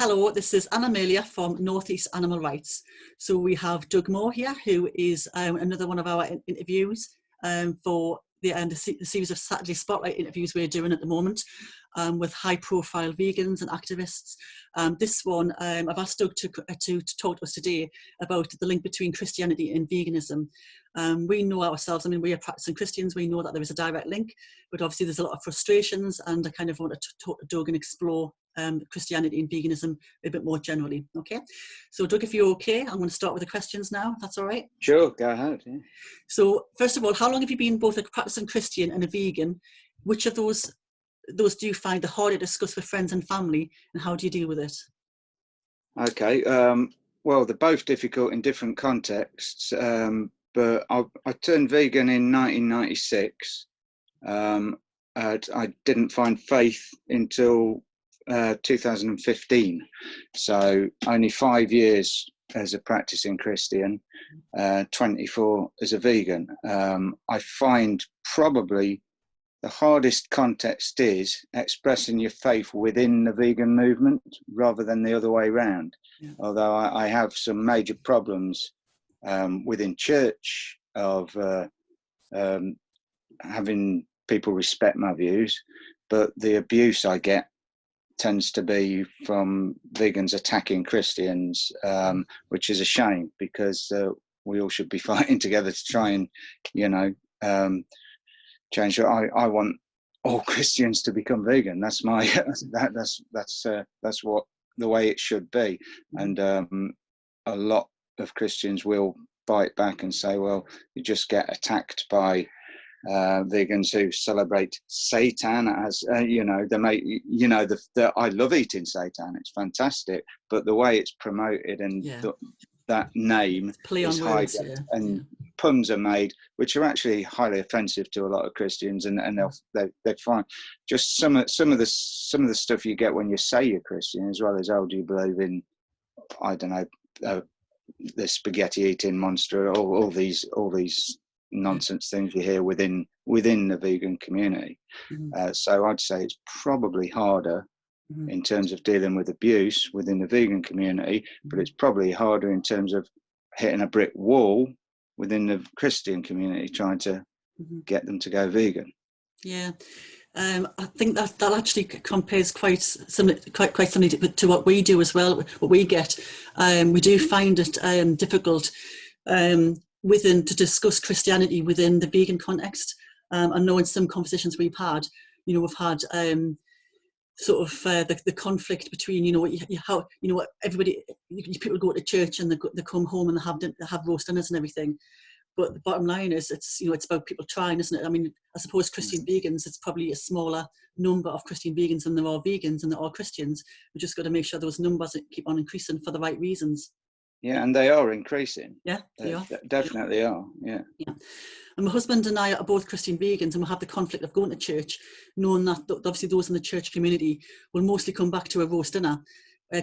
Hello, this is Anna Amelia from Northeast Animal Rights. So we have Doug Maw here, who is another one of our interviews for the series of Saturday Spotlight interviews we're doing at the moment with high-profile vegans and activists. This one, I've asked Doug to talk to us today about the link between Christianity and veganism. We know ourselves, I mean, we are practicing Christians, we know that there is a direct link, but obviously there's a lot of frustrations, and I kind of want to talk to Doug and explore Christianity and veganism a bit more generally. Okay, so Doug, if you're okay, I'm going to start with the questions now, if that's all right. Sure, go ahead. Yeah. So first of all, how long have you been both a practicing Christian and a vegan? Which of those do you find the harder to discuss with friends and family, and how do you deal with it? Okay, well, they're both difficult in different contexts, but I turned vegan in 1996. I didn't find faith until 2015, so only 5 years as a practicing Christian, 24 as a vegan. I find probably the hardest context is expressing your faith within the vegan movement rather than the other way around. Yeah. Although I have some major problems within church of having people respect my views, but the abuse I get tends to be from vegans attacking Christians, which is a shame, because we all should be fighting together to try and, change. I want all Christians to become vegan. That's my that's what the way it should be. And a lot of Christians will bite back and say, well, you just get attacked by vegans who celebrate Satan as I love eating Satan, it's fantastic, but the way it's promoted and that name is hijacked, and puns are made which are actually highly offensive to a lot of Christians, and they find just some of the stuff you get when you say you're Christian, as well as, oh, do you believe in, I don't know, the spaghetti eating monster, all these nonsense things you hear within the vegan community. So I'd say it's probably harder in terms of dealing with abuse within the vegan community, but it's probably harder in terms of hitting a brick wall within the Christian community, trying to get them to go vegan. Yeah. I think that actually compares quite similarly to what we do as well. What we get, we do find it difficult to discuss Christianity within the vegan context. I know in some conversations we've had, we've had the conflict between, everybody, people go to church and they come home and they have roast dinners and everything. But the bottom line is, it's about people trying, isn't it? I mean, I suppose Christian vegans, it's probably a smaller number of Christian vegans than there are vegans and there are Christians. We just got to make sure those numbers keep on increasing for the right reasons. Yeah, and they are increasing. Yeah, they are. Definitely are, yeah. And my husband and I are both Christian vegans, and we have the conflict of going to church, knowing that obviously those in the church community will mostly come back to a roast dinner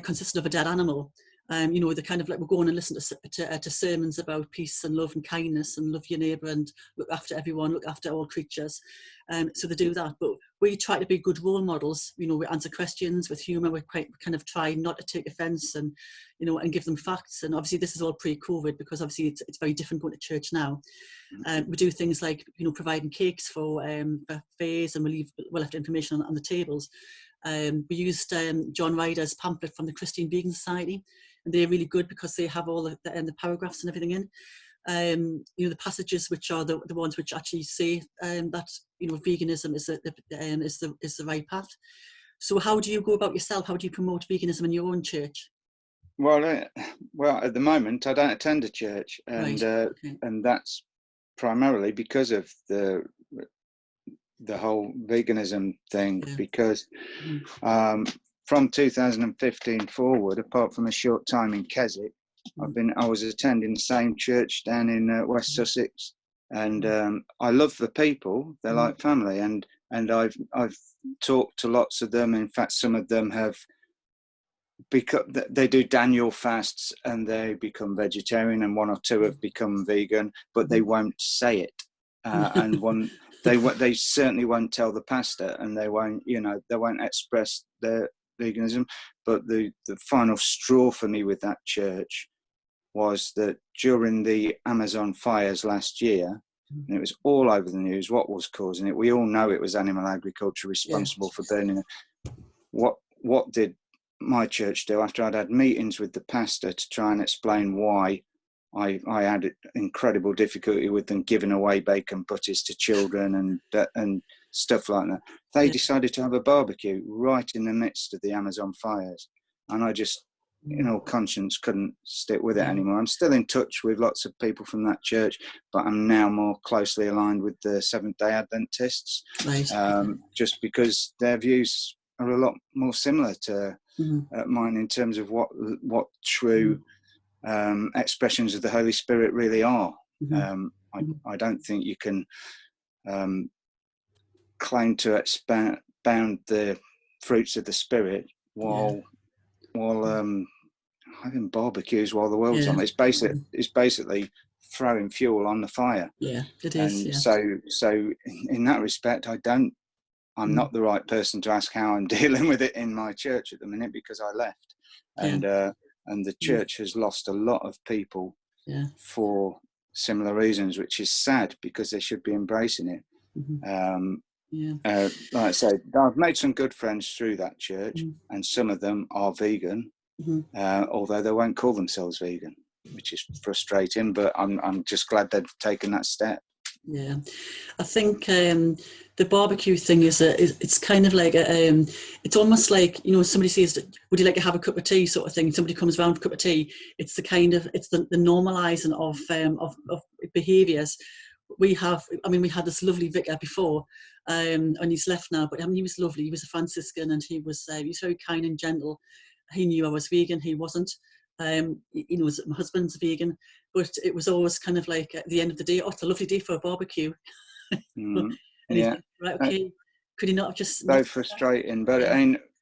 consisting of a dead animal. They're kind of like, we're going and listen to sermons about peace and love and kindness and love your neighbour and look after everyone, look after all creatures. So they do that, but we try to be good role models. We answer questions with humour. We kind of try not to take offence and, and give them facts. And obviously this is all pre-COVID, because obviously it's very different going to church now. We do things like, providing cakes for fairs, and we left information on the tables. We used John Ryder's pamphlet from the Christian Vegan Society, and they're really good because they have all the paragraphs and everything in. The passages which are the ones which actually say that veganism is the right path. So how do you go about yourself? How do you promote veganism in your own church? Well, at the moment I don't attend a church, and and that's primarily because of the whole veganism thing, because from 2015 forward, apart from a short time in Keswick, I was attending the same church down in West Sussex, and I love the people. They're like family, and I've talked to lots of them. In fact, some of them have they do Daniel fasts and they become vegetarian, and one or two have become vegan, but they won't say it. And they certainly won't tell the pastor, and they won't express their veganism. But the final straw for me with that church was that during the Amazon fires last year, and it was all over the news what was causing it. We all know it was animal agriculture responsible for burning it. What did my church do after I'd had meetings with the pastor to try and explain why I had incredible difficulty with them giving away bacon butties to children and stuff like that? They decided to have a barbecue right in the midst of the Amazon fires, and I just, in all conscience, couldn't stick with it anymore. I'm still in touch with lots of people from that church, but I'm now more closely aligned with the Seventh-day Adventists, just because their views are a lot more similar to mine in terms of what true expressions of the Holy Spirit really are. I don't think you can claim to expound the fruits of the Spirit while having barbecues while the world's on. It's basically throwing fuel on the fire. Yeah, it is. And so in that respect, I'm not the right person to ask how I'm dealing with it in my church at the minute, because I left, and the church has lost a lot of people for similar reasons, which is sad, because they should be embracing it. Like I said, I've made some good friends through that church, and some of them are vegan, although they won't call themselves vegan, which is frustrating. But I'm just glad they've taken that step. Yeah, I think the barbecue thing it's kind of like it's almost like, somebody says, would you like to have a cup of tea, sort of thing. Somebody comes around for a cup of tea. It's the normalizing of behaviours. We had this lovely vicar before, and he's left now, but he was lovely. He was a Franciscan, and he was very kind and gentle. He knew I was vegan. He wasn't. My husband's vegan, but it was always kind of like at the end of the day, it's a lovely day for a barbecue. Right, okay. Could he not have just? So frustrating, but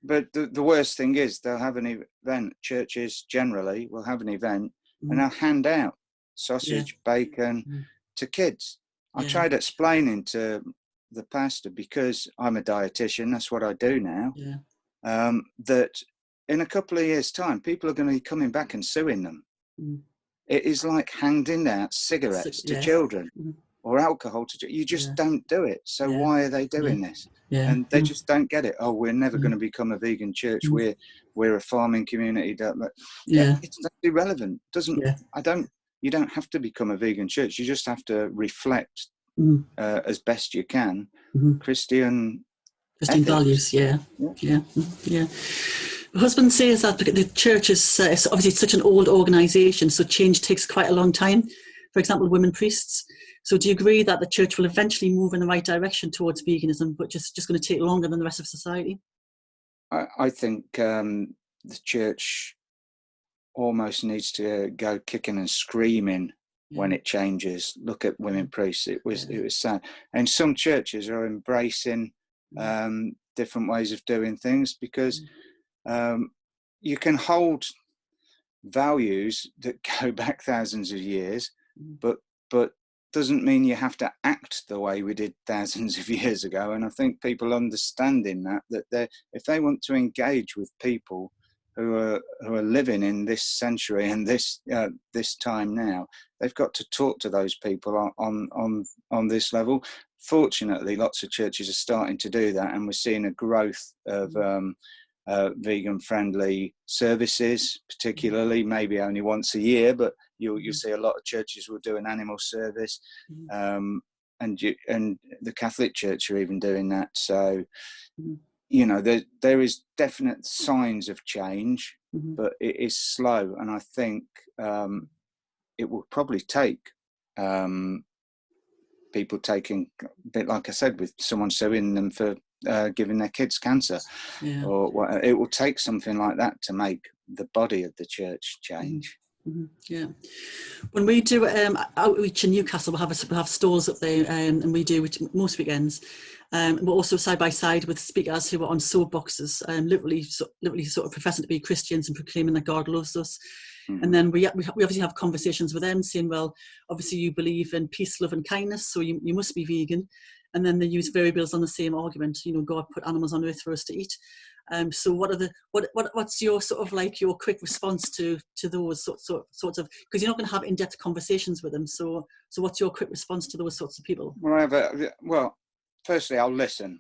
but the worst thing is they'll have an event. Churches generally will have an event, and they'll hand out sausage, bacon to kids. I tried explaining to the pastor, because I'm a dietitian, that's what I do now, that in a couple of years' time, people are going to be coming back and suing them. It is like handing out cigarettes to children or alcohol to you just don't do it. So why are they doing this? And they just don't get it. Oh, we're never going to become a vegan church. We're a farming community. It's irrelevant. You don't have to become a vegan church. You just have to reflect as best you can Christian values. Yeah. My husband says that the church is obviously it's such an old organisation, so change takes quite a long time. For example, women priests. So do you agree that the church will eventually move in the right direction towards veganism, but just going to take longer than the rest of society? I think the church almost needs to go kicking and screaming when it changes. Look at women priests. It was sad. And some churches are embracing different ways of doing things, because you can hold values that go back thousands of years, but doesn't mean you have to act the way we did thousands of years ago. And I think people understanding that if they want to engage with people who are living in this century and this time now, they've got to talk to those people on this level. Fortunately, lots of churches are starting to do that, and we're seeing a growth of vegan-friendly services, particularly, maybe only once a year, but you'll see a lot of churches will do an animal service, and the Catholic Church are even doing that. So, there is definite signs of change, but it is slow, and I think it will probably take people taking, a bit like I said, with someone suing them for giving their kids cancer, or what, it will take something like that to make the body of the church change. Yeah, when we do outreach in Newcastle, we'll have stalls up there, and we do it most weekends. We're also side by side with speakers who are on soapboxes, literally sort of professing to be Christians and proclaiming that God loves us. And then we obviously have conversations with them saying, well, obviously you believe in peace, love and kindness, so you must be vegan. and then they use variables on the same argument. You know, God put animals on earth for us to eat. So what's your sort of like your quick response to those sorts of, because you're not going to have in-depth conversations with them. So what's your quick response to those sorts of people? Well, firstly, I'll listen,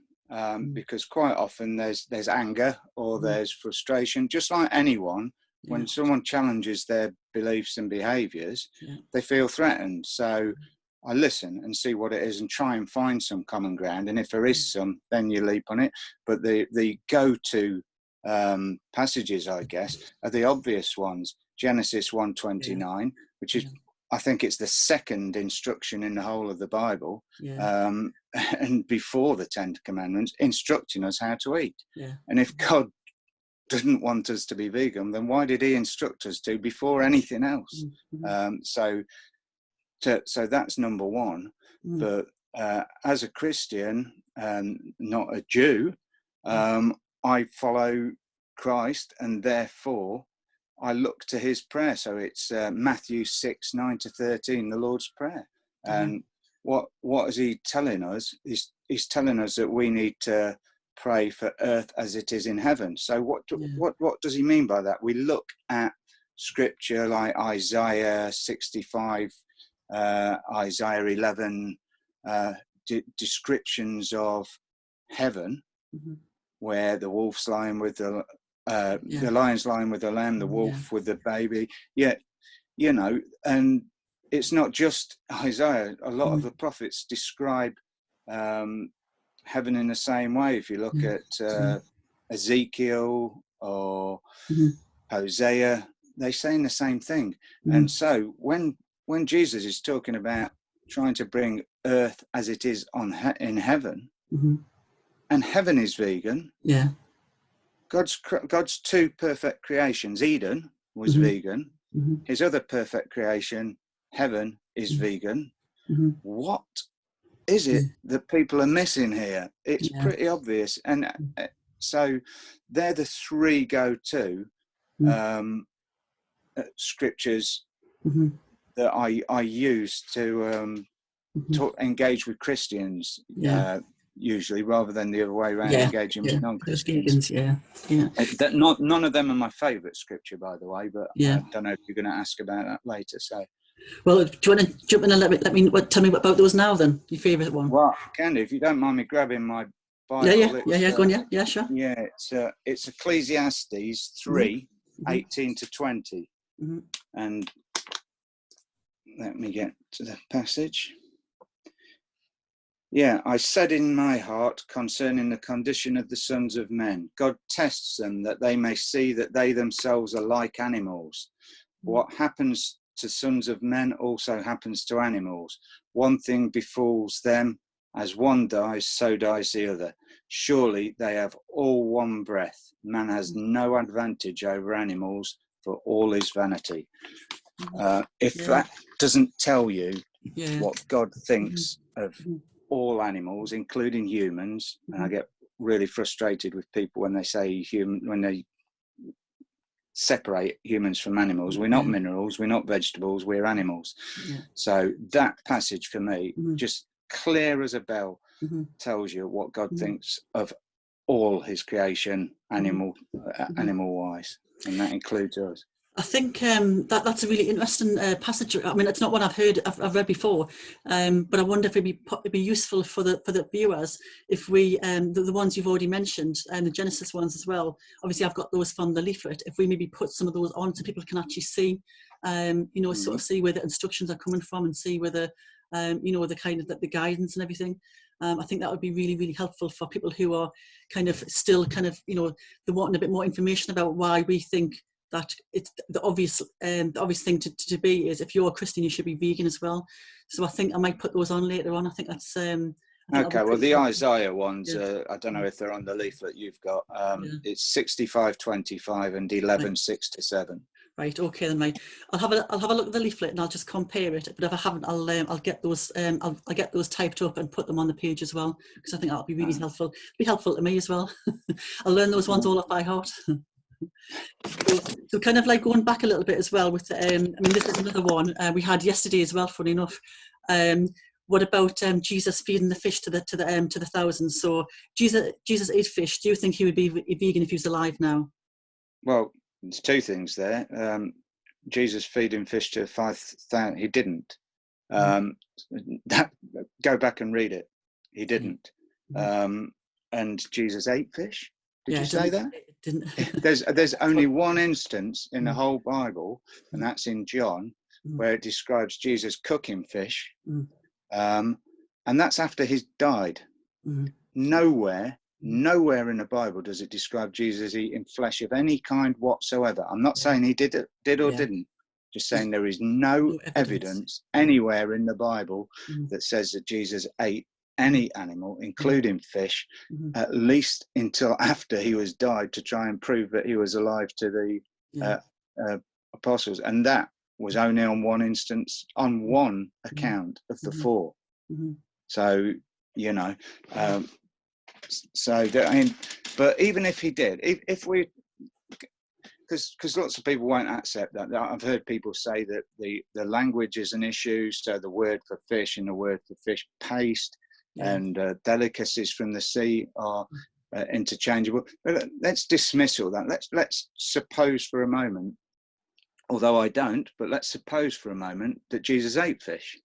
because quite often there's anger or there's frustration, just like anyone. When someone challenges their beliefs and behaviours, they feel threatened. So I listen and see what it is and try and find some common ground. And if there is some, then you leap on it. But the go-to passages, I guess, are the obvious ones. Genesis 1:29, which is, I think it's the second instruction in the whole of the Bible, and before the Ten Commandments, instructing us how to eat. And if God didn't want us to be vegan, then why did he instruct us to before anything else? So that's number one. But as a Christian, not a Jew, I follow Christ, and therefore I look to his prayer. So it's Matthew 6:9-13, the Lord's Prayer. And what is he telling us? He's telling us that we need to pray for earth as it is in heaven. So what does he mean by that? We look at scripture like Isaiah 65, Isaiah 11, descriptions of heaven, where the wolf's lying with the lion's lying with the lamb, the wolf with the baby. You know, and it's not just Isaiah. A lot of the prophets describe heaven in the same way. If you look at Ezekiel or Hosea, they say the same thing. And so when Jesus is talking about trying to bring earth as it is in heaven, and heaven is vegan, God's two perfect creations, Eden was vegan, his other perfect creation, heaven, is vegan. What is it that people are missing here? It's pretty obvious. And so they're the three go-to scriptures that I use to engage with Christians, usually, rather than the other way around, engaging with non-Christians. None of them are my favourite scripture, by the way, but I don't know if you're going to ask about that later. So, well, do you want to jump in and tell me about those now then? Your favourite one? Well, can do, if you don't mind me grabbing my Bible. Go on, sure. Yeah, it's Ecclesiastes 3:18-20, and let me get to the passage. I said in my heart concerning the condition of the sons of men, God tests them that they may see that they themselves are like animals. What happens to sons of men also happens to animals. One thing befalls them, as one dies, so dies the other. Surely they have all one breath. Man has no advantage over animals, for all is vanity. If that doesn't tell you what God thinks of all animals, including humans, and I get really frustrated with people when they say when they separate humans from animals. We're not minerals, we're not vegetables, we're animals. So that passage for me, just clear as a bell, tells you what God thinks of all his creation, animal wise, and that includes us. I think that's a really interesting passage. I mean, it's not one I've read before, but I wonder if it'd be useful for the viewers if we the ones you've already mentioned, and the Genesis ones as well. Obviously, I've got those from the leaflet. If we maybe put some of those on so people can actually see, sort of see where the instructions are coming from, and see where the the kind of the guidance and everything. I think that would be really, really helpful for people who are kind of still they're wanting a bit more information about why we think that it's the obvious thing to be is, if you're a Christian, you should be vegan as well. So I think I might put those on later on. I think that's okay. Well, the Isaiah ones, I don't know if they're on the leaflet you've got. It's 65:25 and 11:6-7. Right. Okay then, mate. I'll have a look at the leaflet and I'll just compare it. But if I haven't, I'll get those I'll get those typed up and put them on the page as well, because I think that'll be really helpful. It'll be helpful to me as well. I'll learn those ones all off by heart. So kind of like going back a little bit as well with I mean, this is another one we had yesterday as well, funny enough, what about Jesus feeding the fish to the thousands? So Jesus ate fish. Do you think he would be vegan if he was alive now? Well, there's two things there. Jesus feeding fish to 5,000. He didn't. Go back and read it. He didn't. And Jesus ate fish. Did you say that? Didn't. There's only one instance in the whole Bible, and that's in John, where it describes Jesus cooking fish, and that's after he's died. Nowhere in the Bible does it describe Jesus eating flesh of any kind whatsoever. I'm not saying he did or didn't. Just saying there is no evidence anywhere in the Bible that says that Jesus ate any animal, including fish, at least until after he was died, to try and prove that he was alive to the apostles. And that was only on one instance, on one account of the four. So, you know, but even if he did, if we, because lots of people won't accept that. I've heard people say that the language is an issue, so the word for fish and the word for fish paste and delicacies from the sea are interchangeable. But let's dismiss all that. Let's suppose for a moment, although I don't, but let's suppose for a moment that Jesus ate fish.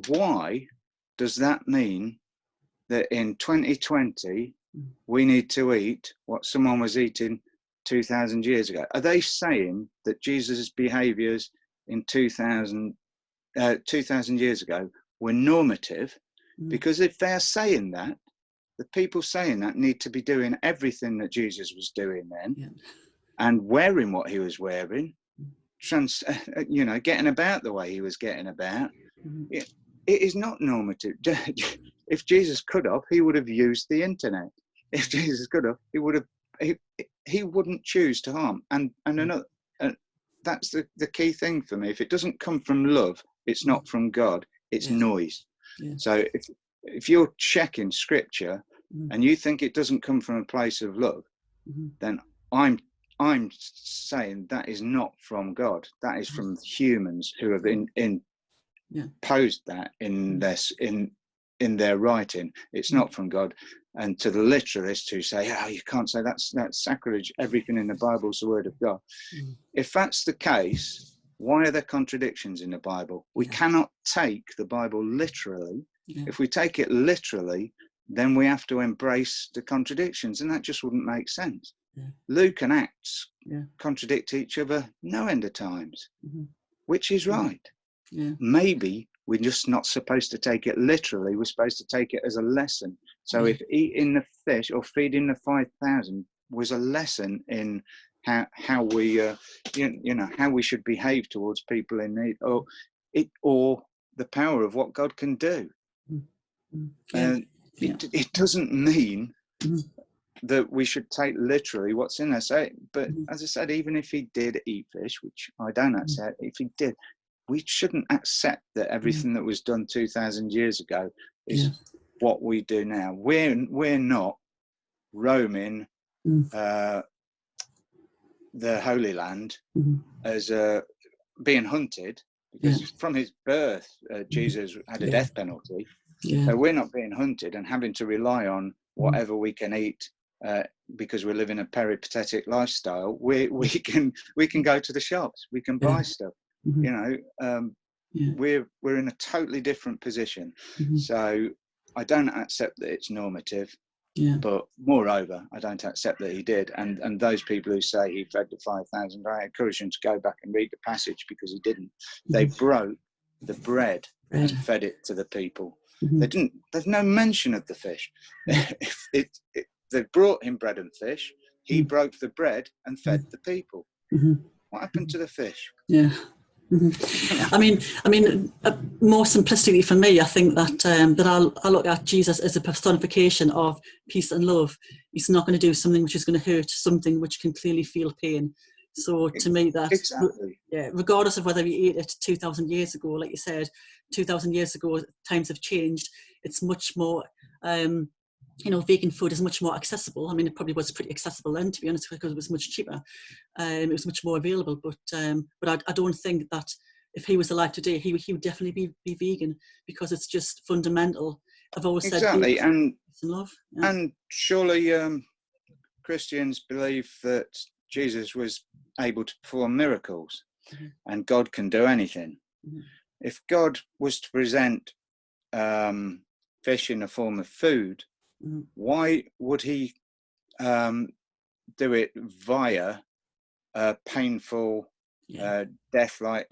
Why does that mean that in 2020 we need to eat what someone was eating 2,000 years ago? Are they saying that Jesus' behaviors in 2,000 years ago were normative? Because if they're saying that, the people saying that need to be doing everything that Jesus was doing then, and wearing what he was wearing, getting about the way he was getting about. It is not normative. If Jesus could have, he would have used the internet. If Jesus could have, he would have. He wouldn't choose to harm. And another, that's the key thing for me. If it doesn't come from love, it's not from God. It's noise. So if you're checking scripture and you think it doesn't come from a place of love, then I'm saying that is not from God. That is from humans who have imposed that in their writing. It's not from God. And to the literalists who say, "Oh, you can't say that's sacrilege. Everything in the Bible is the word of God." If that's the case, why are there contradictions in the Bible? We cannot take the Bible literally. If we take it literally, then we have to embrace the contradictions, and that just wouldn't make sense. Luke and Acts contradict each other no end of times. Which is right? Maybe we're just not supposed to take it literally. We're supposed to take it as a lesson. So if eating the fish or feeding the 5,000 was a lesson in how we how we should behave towards people in need, or the power of what God can do, it doesn't mean that we should take literally what's in there. So, but as I said, even if he did eat fish, which I don't accept, if he did, we shouldn't accept that everything that was done 2,000 years ago is what we do now. We're not roaming the Holy Land as being hunted, because from his birth Jesus had a death penalty. So we're not being hunted and having to rely on whatever we can eat because we're living a peripatetic lifestyle. We can go to the shops, we can buy stuff. We're in a totally different position. So I don't accept that it's normative. But moreover, I don't accept that he did. And those people who say he fed the 5,000, I encourage them to go back and read the passage, because he didn't. They broke the bread and fed it to the people. They didn't. There's no mention of the fish. They brought him bread and fish. He broke the bread and fed the people. What happened to the fish? I mean, more simplistically for me, I think that I look at Jesus as a personification of peace and love. He's not going to do something which is going to hurt something which can clearly feel pain. So to me, that regardless of whether we ate it 2,000 years ago, like you said, 2,000 years ago, times have changed. It's much more. Vegan food is much more accessible. I mean, it probably was pretty accessible then, to be honest, because it was much cheaper. It was much more available. But I don't think that if he was alive today, he would definitely be vegan, because it's just fundamental. I've always said exactly, and love. And surely Christians believe that Jesus was able to perform miracles, and God can do anything. If God was to present fish in the form of food, why would he do it via painful death? Like,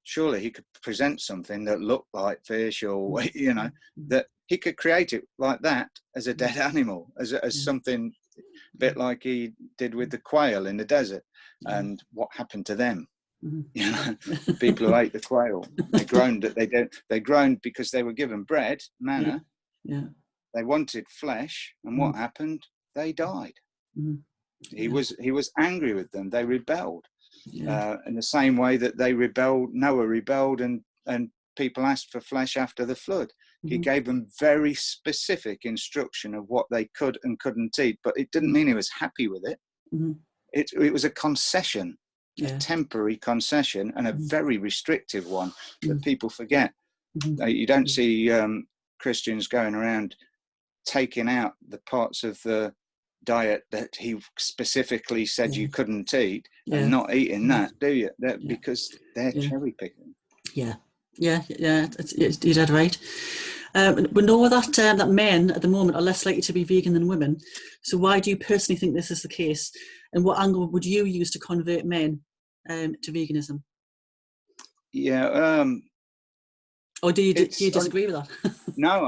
surely he could present something that looked like fish, or that he could create it like that as a dead animal, as something a bit like he did with the quail in the desert. And what happened to them? People who ate the quail, they groaned that they groaned because they were given bread, manna. They wanted flesh, and what happened? They died. He was angry with them. They rebelled. In the same way that Noah rebelled, and people asked for flesh after the flood. He gave them very specific instruction of what they could and couldn't eat, but it didn't mean he was happy with it. It was a concession, a temporary concession, and a very restrictive one that people forget. You don't see Christians going around taking out the parts of the diet that he specifically said you couldn't eat, and not eating that, do you? Because they're cherry picking. You're dead right. We know that men at the moment are less likely to be vegan than women. So why do you personally think this is the case? And what angle would you use to convert men to veganism? Or do you disagree with that? No,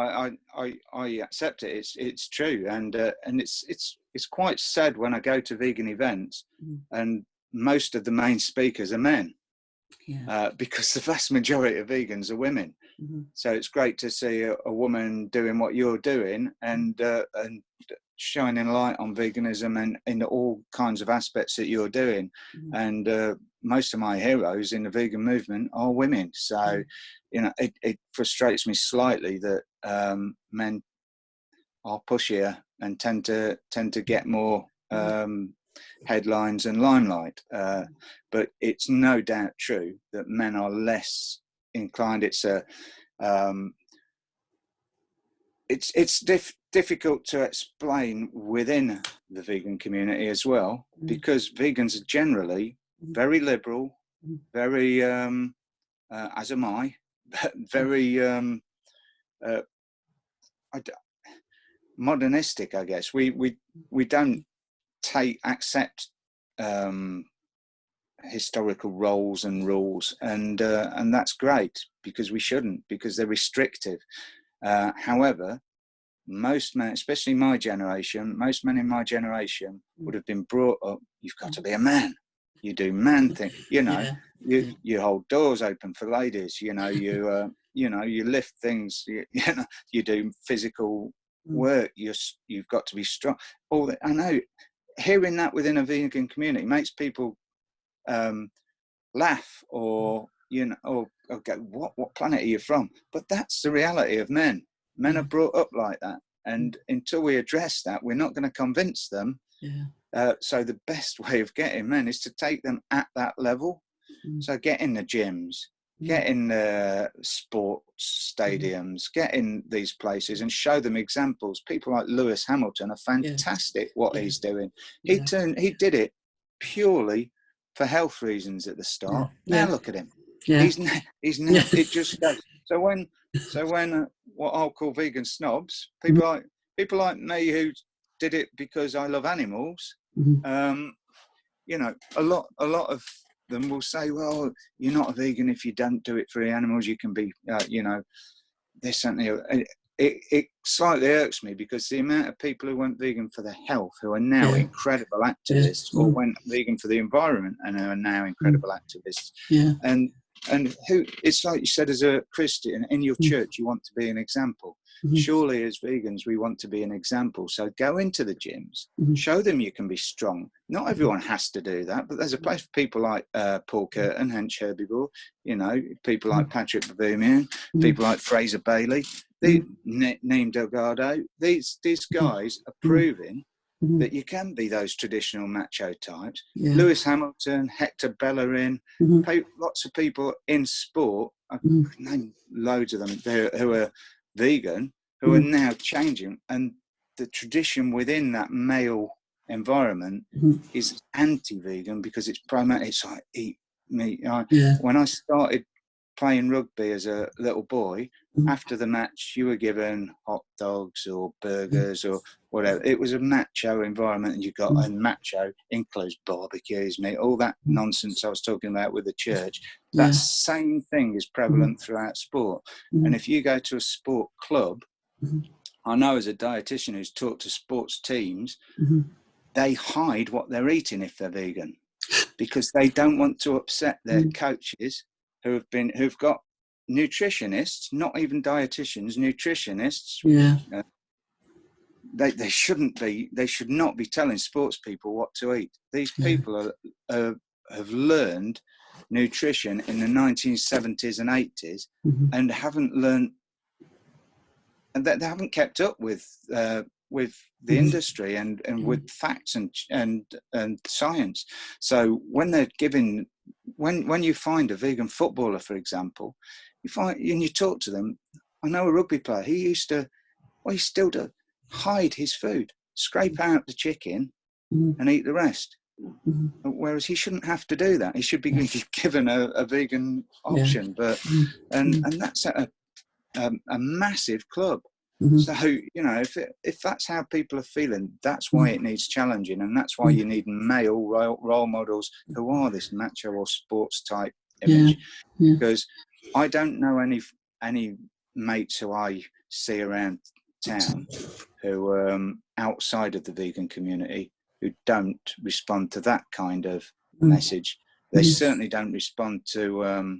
I accept it. It's true, and it's quite sad when I go to vegan events and most of the main speakers are men. Because the vast majority of vegans are women. So it's great to see a woman doing what you're doing, and shining a light on veganism and in all kinds of aspects that you're doing. And most of my heroes in the vegan movement are women. So, it frustrates me slightly that men are pushier and tend to get more headlines and limelight, but it's no doubt true that men are less inclined. It's difficult to explain within the vegan community as well, because vegans are generally very liberal, very as am I, very modernistic, I guess. We don't accept historical roles and rules, and that's great, because we shouldn't, because they're restrictive. However, most men, especially most men in my generation would have been brought up, you've got to be a man, you do man things, you hold doors open for ladies, you lift things, you do physical work, you've got to be strong. All that, I know, hearing that within a vegan community makes people laugh, or or go, what planet are you from? But that's the reality of men. Men are brought up like that, and until we address that, we're not going to convince them. So the best way of getting men is to take them at that level. So get in the gyms, get in the sports stadiums, get in these places and show them examples. People like Lewis Hamilton are fantastic what he's doing. He did it purely for health reasons at the start. Now look at him. He's now it just goes. So when what I'll call vegan snobs, people like me who did it because I love animals, a lot of them will say, well, you're not a vegan if you don't do it for the animals. You can be, this and that. It slightly irks me, because the amount of people who went vegan for their health, who are now incredible activists, or went vegan for the environment and are now incredible activists. And who, it's like you said, as a Christian in your church, you want to be an example. Surely as vegans, we want to be an example. So go into the gyms, show them you can be strong. Not everyone has to do that, but there's a place for people like Paul Curtin, hence Herbivore, people like Patrick Babumian, people like Fraser Bailey, Neem Delgado. These guys are proving that you can be those traditional macho types. Lewis Hamilton, Hector Bellerin, lots of people in sport, I've named loads of them who are vegan, who are now changing, and the tradition within that male environment is anti-vegan because it's primarily, it's like eat meat. When I started playing rugby as a little boy, after the match you were given hot dogs or burgers or whatever. It was a macho environment, and you got, and macho includes barbecues, meat, all that nonsense I was talking about with the church. That same thing is prevalent throughout sport. And if you go to a sport club, I know as a dietitian who's talked to sports teams, they hide what they're eating if they're vegan, because they don't want to upset their coaches who've got nutritionists, not even dietitians, nutritionists. They should not be telling sports people what to eat. These people have learned nutrition in the 1970s and 80s and haven't learned, and they haven't kept up with the industry and with facts and science. So when they're giving, when you find a vegan footballer, for example, you find, and you talk to them. I know a rugby player. He still does hide his food, scrape out the chicken and eat the rest. Whereas he shouldn't have to do that. He should be given a vegan option. But and that's at a massive club. So, you know, if that's how people are feeling, that's why it needs challenging, and that's why you need male role models who are this macho or sports type image. Because I don't know any mates who I see around town who are outside of the vegan community who don't respond to that kind of message. They certainly don't respond to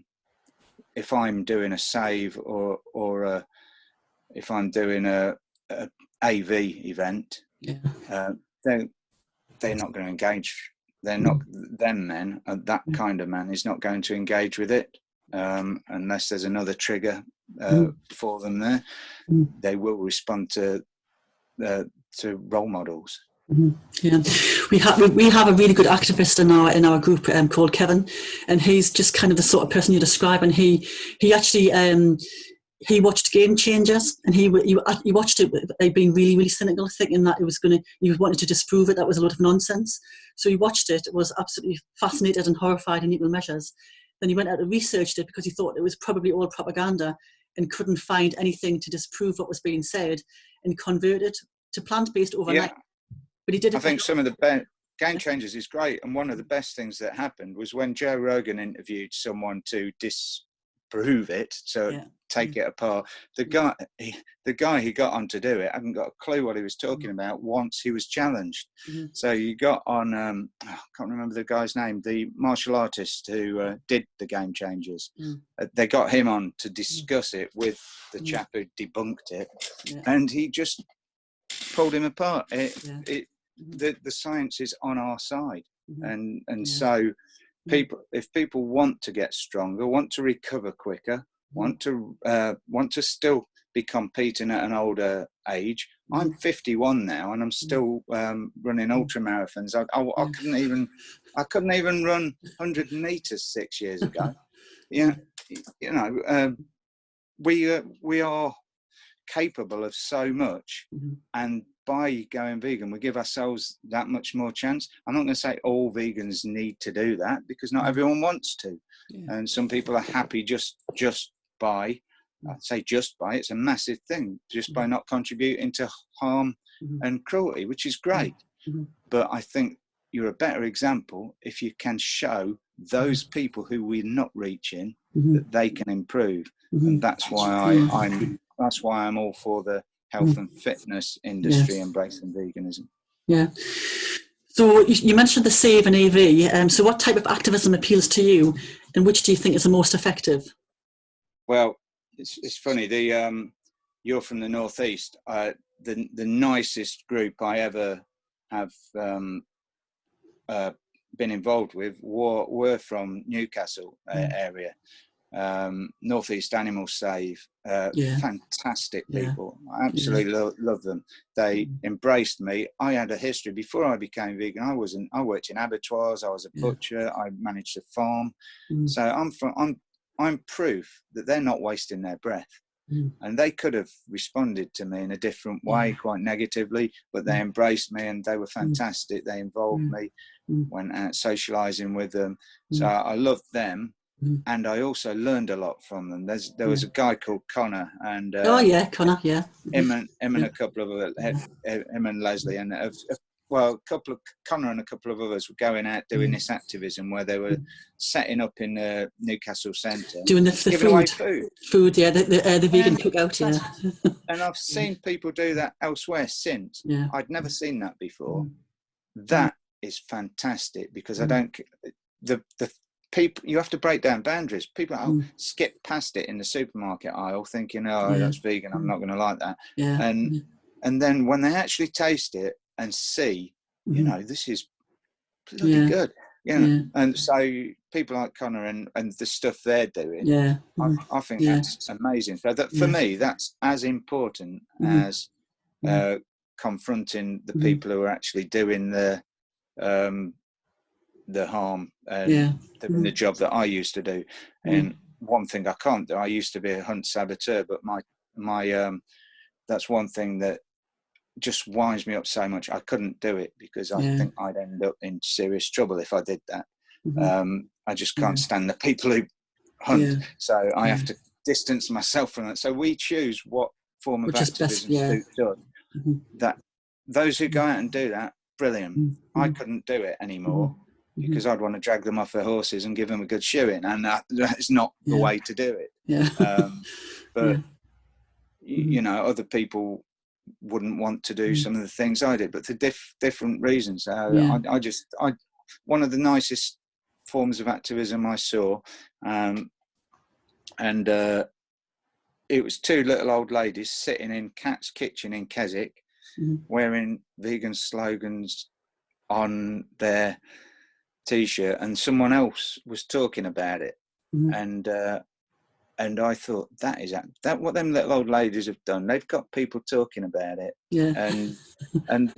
if I'm doing a save or if I'm doing a AV event, they're not going to engage. They're not, them men, that kind of man is not going to engage with it unless there's another trigger for them there. They will respond to role models. Yeah, we have a really good activist in our group called Kevin, and he's just kind of the sort of person you describe. And he actually he watched Game Changers, and he watched it being really, really cynical, thinking that he wanted to disprove it. That was a lot of nonsense. So he watched it, was absolutely fascinated and horrified in equal measures. Then he went out and researched it because he thought it was probably all propaganda and couldn't find anything to disprove what was being said, and converted to plant-based overnight. But he did it. I think some of the Game Changers is great, and one of the best things that happened was when Joe Rogan interviewed someone to disprove it, take it apart. The guy who got on to do it hadn't got a clue what he was talking about once he was challenged. So you got on, I can't remember the guy's name, the martial artist who did the Game Changers. They got him on to discuss it with the chap who debunked it, and he just pulled him apart. The science is on our side, and so if people want to get stronger, want to recover quicker, want to still be competing at an older age. I'm 51 now, and I'm still running ultra marathons. I couldn't even run 100 meters 6 years ago. You know, we are capable of so much, and by going vegan we give ourselves that much more chance. I'm not going to say all vegans need to do that, because not everyone wants to, and some people are happy just by, I'd say just by, it's a massive thing, just by not contributing to harm and cruelty, which is great. But I think you're a better example if you can show those people who we're not reaching that they can improve. And that's why I'm all for the health and fitness industry embracing veganism. So you mentioned the SAVE and AV. So what type of activism appeals to you, and which do you think is the most effective? Well, it's funny. You're from the Northeast. The nicest group I ever have been involved with were from Newcastle area. Northeast Animal Save, fantastic people. I absolutely love them. They embraced me. I had a history before I became vegan. I worked in abattoirs. I was a butcher. I managed a farm. So I'm proof that they're not wasting their breath. And they could have responded to me in a different way, quite negatively, but they embraced me and they were fantastic. They involved me, went out socializing with them. So I loved them. And I also learned a lot from them. There was a guy called Connor, and Connor, him and a couple of him and Leslie, and Connor and a couple of others were going out doing this activism where they were setting up in the Newcastle Centre, doing the giving away food. The vegan cookout, And I've seen people do that elsewhere since. I'd never seen that before. That is fantastic, because I don't the people, you have to break down boundaries. People skip past it in the supermarket aisle thinking, that's vegan, I'm not going to like that. And then when they actually taste it and see, this is bloody good. And so people like Connor and the stuff they're doing, I think that's amazing. So that for me, that's as important as confronting the people who are actually doing the harm and doing the job that I used to do. And one thing I can't do, I used to be a hunt saboteur, but my that's one thing that just winds me up so much. I couldn't do it because I think I'd end up in serious trouble if I did that. I just can't stand the people who hunt. So I have to distance myself from that. So we choose what form of activism suits us. That those who go out and do that, brilliant. I couldn't do it anymore because I'd want to drag them off their horses and give them a good shoeing, and that's not the way to do it. But you know, other people wouldn't want to do some of the things I did, but for different reasons. One of the nicest forms of activism I saw, and it was two little old ladies sitting in Cat's Kitchen in Keswick, wearing vegan slogans on their T-shirt, and someone else was talking about it, and I thought, that is what them little old ladies have done. They've got people talking about it, and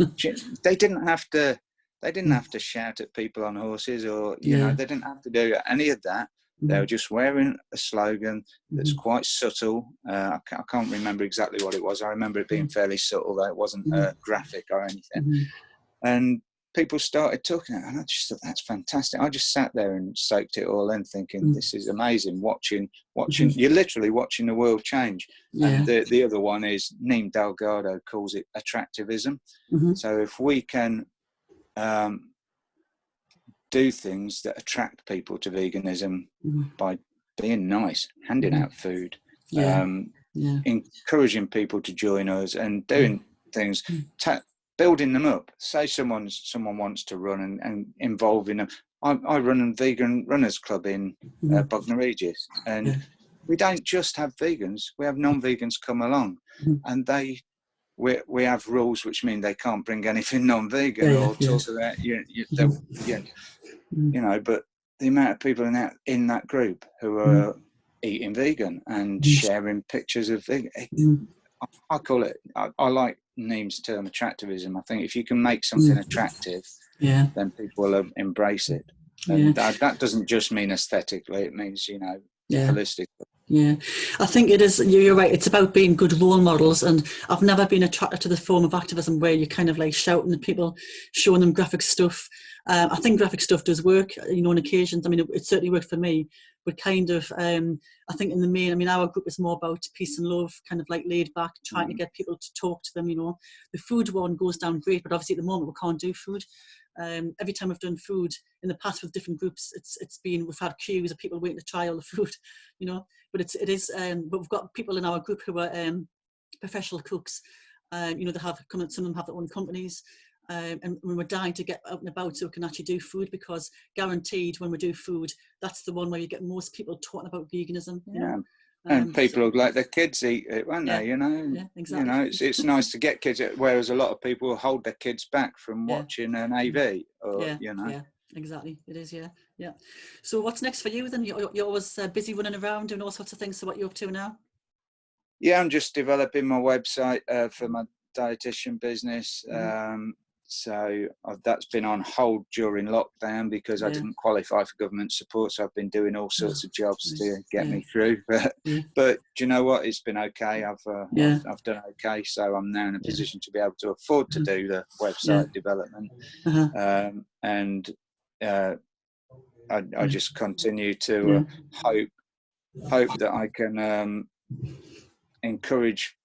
they didn't have to shout at people on horses, or you know, they didn't have to do any of that. They were just wearing a slogan that's quite subtle. I can't remember exactly what it was. I remember it being fairly subtle, though it wasn't graphic or anything. And people started talking, and I just thought, that's fantastic. I just sat there and soaked it all in, thinking, this is amazing. Watching, you're literally watching the world change. And the other one is Neem Delgado calls it Attractivism. So if we can do things that attract people to veganism by being nice, handing out food, encouraging people to join us, and doing things, building them up. Say someone wants to run and involving them. I run a vegan runners club in Bognor Regis, and we don't just have vegans, we have non-vegans come along, and we have rules which mean they can't bring anything non-vegan or talk about you know, but the amount of people in that group who are eating vegan and sharing pictures of vegan, I call it, I like Neem's term, attractivism. I think if you can make something attractive, then people will embrace it. And that doesn't just mean aesthetically, it means, you know, holistically. I think it is, you're right, it's about being good role models, and I've never been attracted to the form of activism where you're kind of like shouting at people, showing them graphic stuff. I think graphic stuff does work, you know, on occasions. I mean, it certainly worked for me, but kind of, I think in the main, I mean, our group is more about peace and love, kind of like laid back, trying to get people to talk to them, you know. The food one goes down great, but obviously at the moment we can't do food. Every time we've done food in the past with different groups, we've had queues of people waiting to try all the food, you know. But it is, but we've got people in our group who are professional cooks. You know, some of them have their own companies, and we're dying to get out and about so we can actually do food, because guaranteed when we do food, that's the one where you get most people talking about veganism. You know? And people would let their kids eat it, won't they? You know, exactly. You know, it's nice to get kids, whereas a lot of people hold their kids back from watching an AV, or you know. Exactly, it is, yeah. So what's next for you then? You're always busy running around doing all sorts of things. So what are you up to now? Yeah, I'm just developing my website for my dietitian business. So that's been on hold during lockdown because I didn't qualify for government support. So I've been doing all sorts of jobs to get me through. But do you know what? It's been okay. I've done okay. So I'm now in a position to be able to afford to do the website development. And I just continue to hope that I can encourage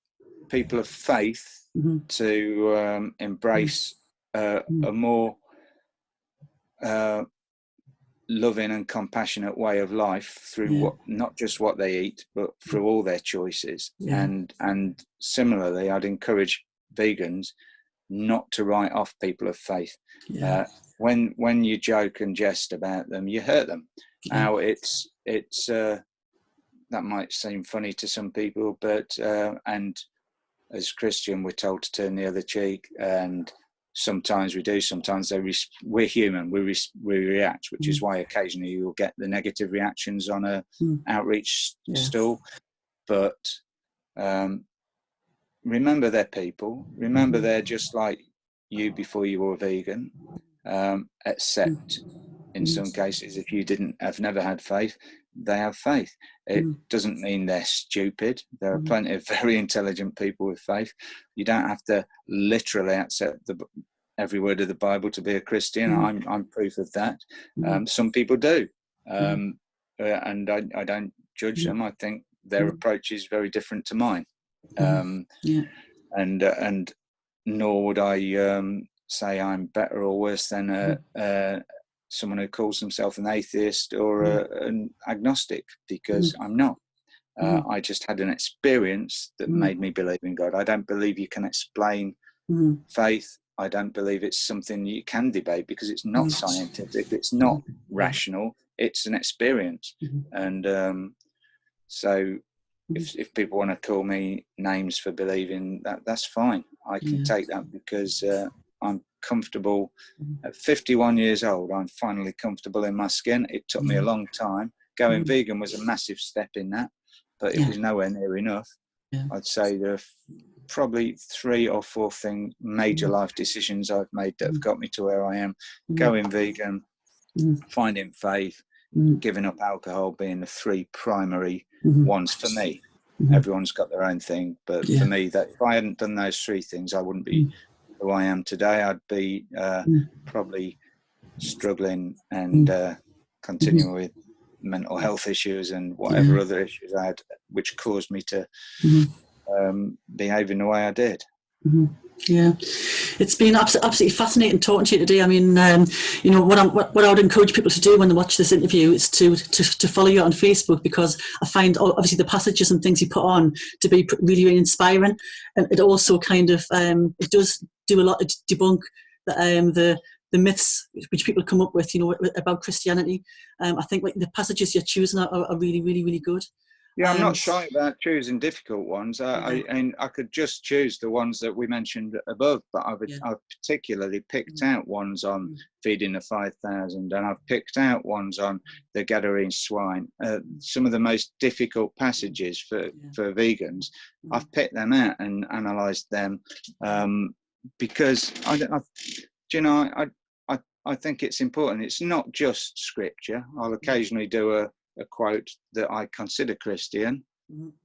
people of faith to embrace a more loving and compassionate way of life through not just what they eat, but through all their choices. And similarly, I'd encourage vegans not to write off people of faith. When you joke and jest about them, you hurt them. Now it's that might seem funny to some people, but and as Christian, we're told to turn the other cheek, and sometimes we do. Sometimes we're human. We react, which is why occasionally you'll get the negative reactions on a outreach stall. But remember, they're people. Remember, they're just like you before you were vegan. Except in some cases, if you have never had faith, they have faith. It doesn't mean they're stupid. There are plenty of very intelligent people with faith. You don't have to literally accept every word of the Bible to be a Christian. I'm proof of that. Some people do, and I don't judge them. I think their approach is very different to mine, and nor would I say I'm better or worse than someone who calls himself an atheist or an agnostic, because I'm not. I just had an experience that made me believe in God. I don't believe you can explain faith. I don't believe it's something you can debate, because it's not scientific. It's not rational. It's an experience. And so if people want to call me names for believing that, that's fine. I can take that, because I'm comfortable. At 51 years old, I'm finally comfortable in my skin. It took me a long time. Going vegan was a massive step in that, but it was nowhere near enough. I'd say there are probably 3 or 4 major life decisions I've made that have got me to where I am. Going vegan, finding faith, giving up alcohol being the 3 primary ones for me. Everyone's got their own thing, but for me, that if I hadn't done those 3 things, I wouldn't be who I am today. I'd be probably struggling and continuing with mental health issues and whatever other issues I had, which caused me to behave in the way I did. Yeah, it's been absolutely fascinating talking to you today. I mean, what I would encourage people to do when they watch this interview is to follow you on Facebook, because I find obviously the passages and things you put on to be really, really inspiring, and it also kind of it does do a lot to debunk the myths which people come up with, about Christianity. I think like the passages you're choosing are really, really, really good. Yeah, I'm not shy about choosing difficult ones. I could just choose the ones that we mentioned above, but I've particularly picked out ones on feeding the 5,000, and I've picked out ones on the Gadarene swine. Some of the most difficult passages for vegans, I've picked them out and analysed them, because I think it's important. It's not just scripture. I'll occasionally do a quote that I consider Christian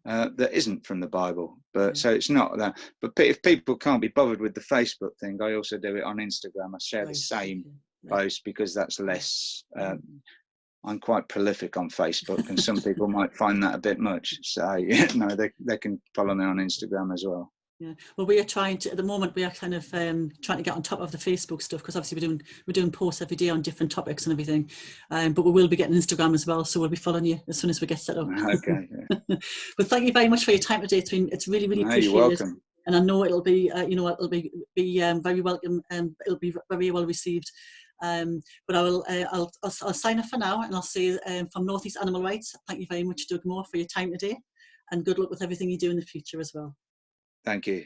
that isn't from the Bible, but so it's not that. But if people can't be bothered with the Facebook thing, I also do it on Instagram. I share the same post, because that's less. I'm quite prolific on Facebook, and some people might find that a bit much. So they can follow me on Instagram as well. Yeah, well, we are trying to, at the moment, we are kind of trying to get on top of the Facebook stuff, because obviously we're doing posts every day on different topics and everything, but we will be getting Instagram as well, so we'll be following you as soon as we get set up. Okay. But thank you very much for your time today. It's really, really appreciated. You're welcome. And I know it'll be it'll be very welcome, and it'll be very well received. But I'll sign off for now, and I'll say from Northeast Animal Rights, thank you very much, Doug Maw, for your time today, and good luck with everything you do in the future as well. Thank you.